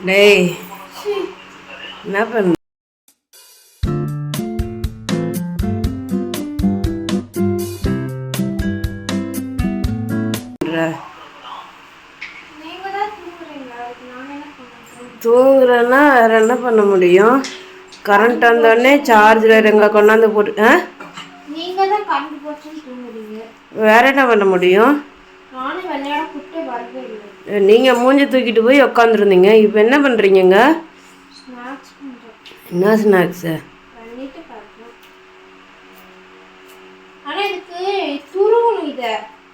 டேய் என்ன பண்ண தூங்குறேன்னா வேற என்ன பண்ண முடியும்? கரண்ட் வந்தோடனே சார்ஜர் எங்கே கொண்டாந்து போட்டு வேற என்ன பண்ண முடியும்? நீங்கள் மூஞ்சி தூக்கிட்டு போய் உக்காந்துருந்தீங்க. இப்போ என்ன பண்ணுறீங்க? என்ன ஸ்நாக்ஸு?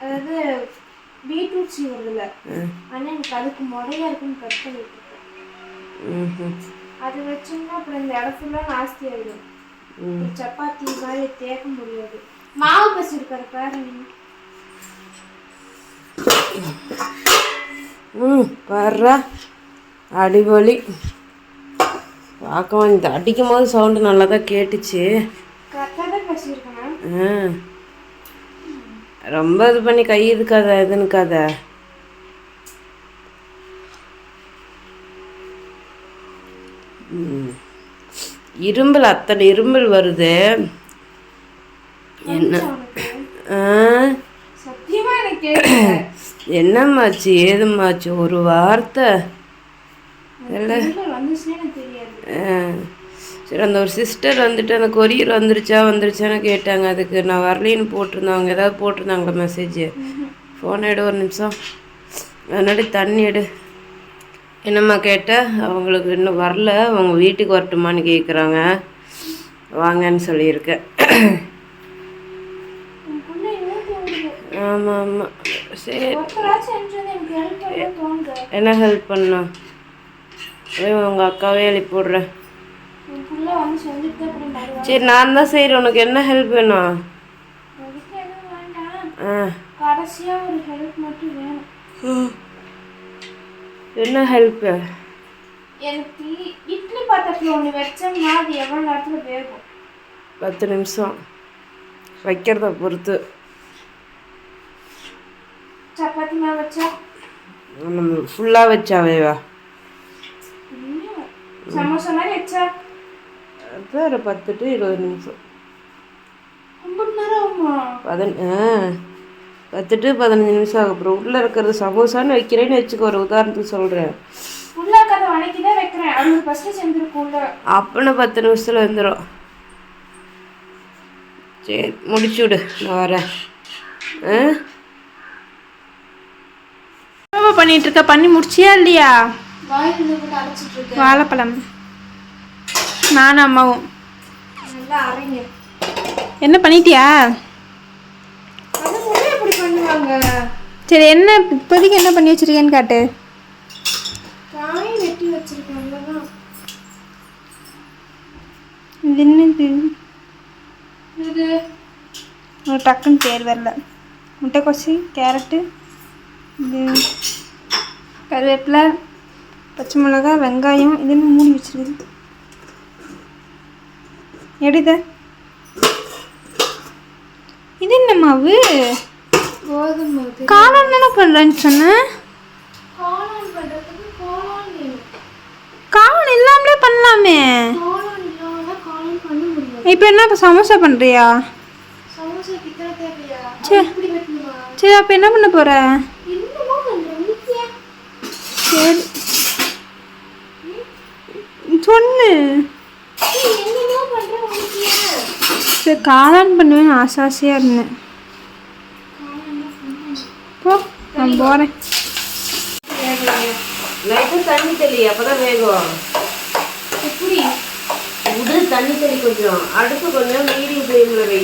அதாவது பீட்ரூட் சீவறதுல ஆனால் எனக்கு அதுக்கு முறையா இருக்குன்னு கட் பண்ணிட்டு அது வச்சோம்னா அப்புறம் இந்த இடம் ஃபுல்லாக நாஸ்தி ஆகிடும். சப்பாத்தி மாதிரி தேக்க முடியாது. மாவு பசி இருக்கிற பாருங்க. பாடுறா அடிபொலி. பார்க்க இந்த அடிக்கும் போது சவுண்டு நல்லா தான் கேட்டுச்சு. கரெக்டாக தான் பசிருக்கேன். ரொம்ப இது பண்ணி கை இதுக்காத இதுன்னுக்காத. இரும்பல் அத்தனை இரும்பல் வருது. என்ன என்னம்மாச்சு ஏதும்மாச்சு ஒரு வார்த்தை இல்லை. சரி, அந்த ஒரு சிஸ்டர் வந்துட்டு அந்த கொரியர் வந்துருச்சான்னு கேட்டாங்க. அதுக்கு நான் வரலின்னு போட்டிருந்தாங்க. ஏதாவது போட்டிருந்தாங்களா மெசேஜ்? ஃபோன் எடு ஒரு நிமிஷம். முன்னாடி தண்ணி எடு. என்னம்மா கேட்டேன்? அவங்களுக்கு இன்னும் வரல, அவங்க வீட்டுக்கு வரட்டுமான்னு கேட்குறாங்க. வாங்கன்னு சொல்லியிருக்கேன். ஆமாம் ஆமாம். சரி, என்ன ஹெல்ப் பண்ணா? உங்கள் அக்காவே எழுப்பி விட்றேன். சரி, நான் தான் செய்கிறேன். உனக்கு என்ன ஹெல்ப் வேணும்? என்ன ஹெல்ப்பு? எனக்கு இட்லி பாத்திரத்தில் ஒன்று வச்சோம்னா அது எவ்வளோ நேரத்தில் வேகும்? 10 நிமிஷம் வைக்கிறத பொறுத்து. சப்பாத்தி மாவு வச்சா ஃபுல்லாக வச்சாவேவா? சமோசா மாதிரி வச்சா அது ஒரு 10 to 20 நிமிஷம். 10 to 15 நிமிஷம் ஆகும். அப்புறம் உள்ளே இருக்கிறது சமோசான்னு வைக்கிறேன்னு வச்சுக்கோ. ஒரு உதாரணத்துக்கு சொல்கிறேன். அப்பன்னு 10 நிமிஷத்தில் வந்துடும். சரி, முடிச்சு விடு, நான் வரேன். பண்ணிட்டு இருக்க, பண்ணி முடிச்சியா இல்லையா? வாழைப்பழம் நானும் அம்மாவும் என்ன பண்ணிட்டியா? சரி, என்ன இப்போதைக்கு என்ன பண்ணி வச்சிருக்கேன்னு காட்டு. இது என்னது? ஒரு டக்குன்னு பேர் வரல. முட்டைக்கோசு, கேரட்டு, இது கருவேப்பிலை, பச்சை மிளகா, வெங்காயம். இது என்ன மூடி வச்சிருக்குது? எடுத. இது என்ன மாவு? கோதுமை. காளான் என்ன பண்ணுறேன்னு சொன்னேன். காளான் இல்லாமலே பண்ணலாமே. இப்போ என்ன, இப்போ சமோசா பண்ணுறியா? சரி, அப்போ என்ன பண்ண போகிற? சரி சொல்லு. சரி, காளான் பண்ணுவேன்னு ஆசையாக இருந்தேன். போ, நான் போகிறேன். லைட்டாக தண்ணி தெளி, அப்போதான் வேகும். எப்படி உடு? தண்ணி தெளி கொஞ்சம். அடுப்பு கொஞ்சம் மீடியம் ஃப்ளேமில் வை.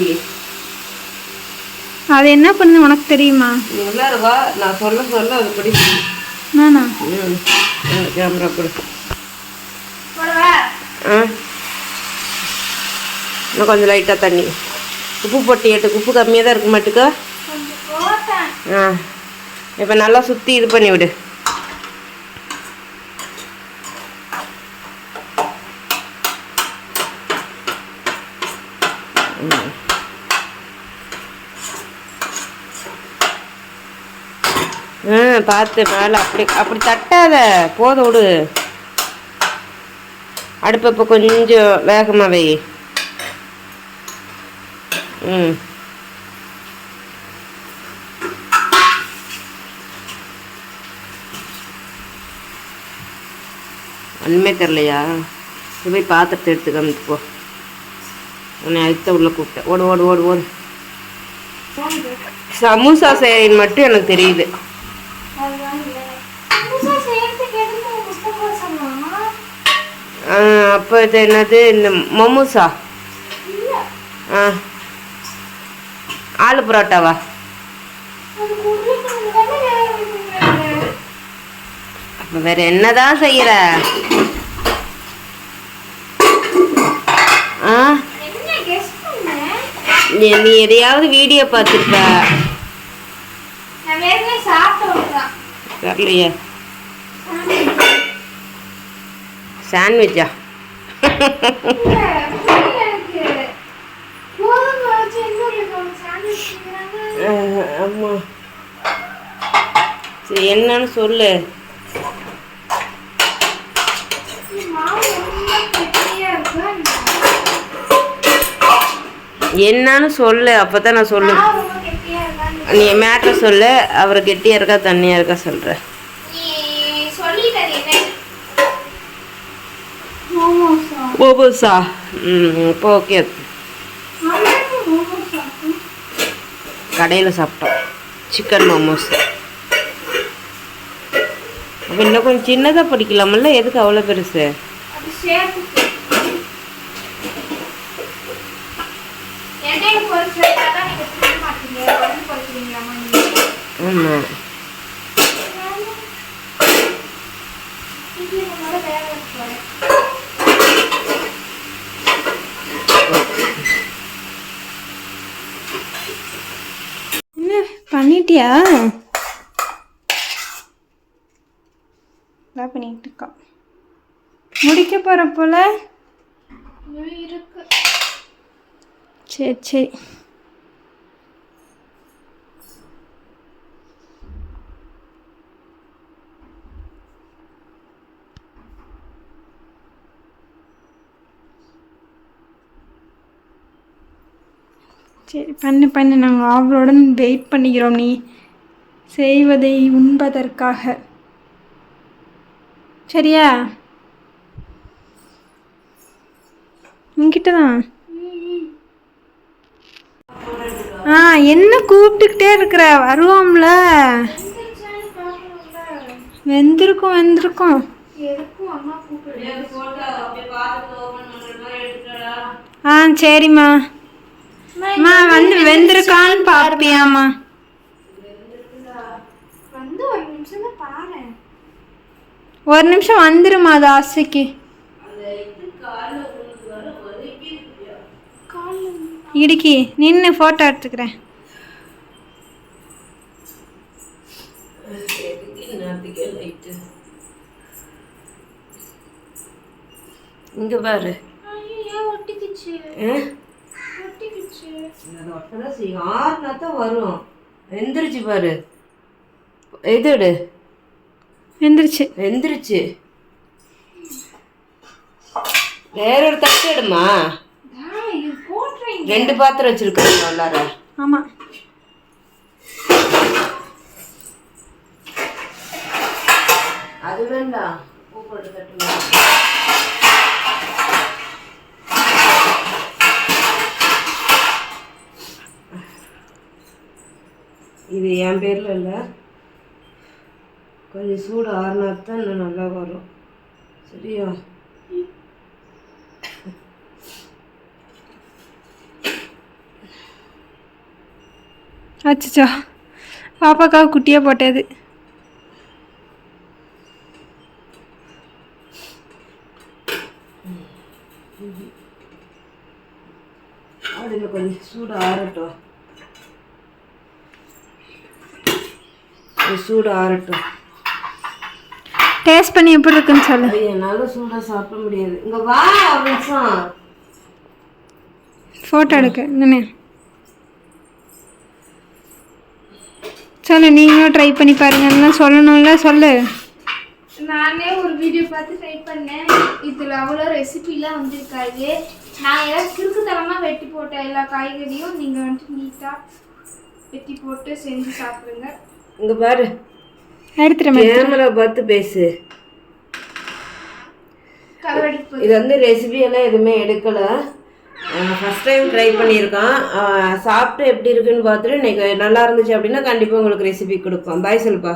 அது என்ன பண்ணுது உனக்கு தெரியுமா? நல்லா இருக்கா? நான் சொல்ல அது படி. நானா? கேமரா கொடு. இன்னும் கொஞ்சம் லைட்டாக தண்ணி. உப்பு போட்டு ஏட்டு. உப்பு கம்மியாக தான் இருக்க மாட்டுக்கா? இப்போ நல்லா சுற்றி இது பண்ணி விடு. பார்த்து மேலே அப்படி அப்படி தட்டாத, போத விடு. அடுப்பை இப்போ கொஞ்சம் வேகமாக வை. ம் ஒன்றுமே தெரிலையா? போய் பாத்திரத்தை எடுத்துக்க வந்துட்டு போ. உன்னை அழுத்த உள்ள கூப்பிட்டேன். ஓடு ஓடு ஓடு ஓடு. சமோசா செய்யறேன்னு மட்டும் எனக்கு தெரியுது. அப்போ இது என்னது இந்த மோமோஸா? ஆலு பரோட்டாவா? அப்போ வேற என்னதான் செய்யற? நீ எதையாவது வீடியோ பார்த்துருப்ப. வரலையே. சாண்ட்விச்சா? ஆமா சரி என்னன்னு சொல்லு. என்னன்னு சொல்லு, அப்பதான் நான் சொல்லு. நீ மேட்டர் சொல்லு. அவர் கெட்டியா இருக்கா தண்ணியா இருக்கா சொல்ற. மோமோஸா? இப்போ ஓகே. கடையில் சாப்பிட்டோம் சிக்கன் மோமோஸ். அப்போ இன்னும் கொஞ்சம் சின்னதாக படிக்கலாமல்ல? எதுக்கு அவ்வளோ பெருசு? ஆமாம் பண்ணிட்டியா? என்ன பண்ணிட்டு இருக்கா? முடிக்க போற போல இருக்கு. சரி சரி. சரி பண்ணு பண்ணு. நாங்கள் அவளுடன் வெயிட் பண்ணிக்கிறோம் நீ செய்வதை உண்பதற்காக. சரியா? உங்ககிட்ட தான். என்ன கூப்பிட்டுக்கிட்டே இருக்கிற? வருவோம்ல. வெந்திருக்கும் வெந்திருக்கும். சரிம்மா. அம்மா வந்து வெந்திருக்கான்னு பாப்பியாம்மா? ஒரு நிமிஷம் வந்துருமா தாசிக்கு. இடுக்கி நின்று ஃபோட்டோ எடுத்துக்கிறேன். இங்க பாரு. வரும். வெந்துருச்சு பாரு. எது வெந்துருச்சு வெந்துருச்சு. வேற ஒரு தட்டு எடுமா. 2 பாத்திரம் வச்சிருக்கோம் எல்லாரும். ஆமா அது வேண்டாம். பூ போட்டு தட்டு. இது என் பேரில் இல்லை. கொஞ்சம் சூடு ஆறுனாத்தான் இன்னும் நல்லா வரும். சரியா? அச்சோ பாப்பாக்காக குட்டியாக போட்டது. அதில் கொஞ்சம் சூடு ஆறட்டும். சூடு ஆறட்டும். டேஸ்ட் பண்ணி எப்படி இருக்குன்னு சொல்லு. என்னால் சூடாக சாப்பிட முடியாது. இங்கே வா ஒரு நிமிஷம். ஃபோட்டோ எடுக்க என்னண்ணே சொல்லு. நீங்களும் ட்ரை பண்ணி பாருங்கன்னா சொல்லணும்ல. சொல்லு. நானே ஒரு வீடியோ பார்த்து ட்ரை பண்ணேன். இதில் அவ்வளோ ரெசிபிலாம் வந்திருக்காது. நான் ஏதாவது கிறுக்குத்தனமாக வெட்டி போட்ட எல்லா காய்கறியும் நீங்கள் வந்துட்டு நீட்டாக வெட்டி போட்டு செஞ்சு சாப்பிடுங்க. இங்கே பாரு, கேமரா பார்த்து பேசு. இது வந்து ரெசிபி எல்லாம் எதுவுமே எடுக்கலை, ஃபஸ்ட் டைம் ட்ரை பண்ணியிருக்கான். சாப்பிட்டு எப்படி இருக்குன்னு பார்த்துட்டு இன்னைக்கு நல்லா இருந்துச்சு அப்படின்னா கண்டிப்பாக உங்களுக்கு ரெசிபி கொடுப்போம். பாய் சொல்லுப்பா.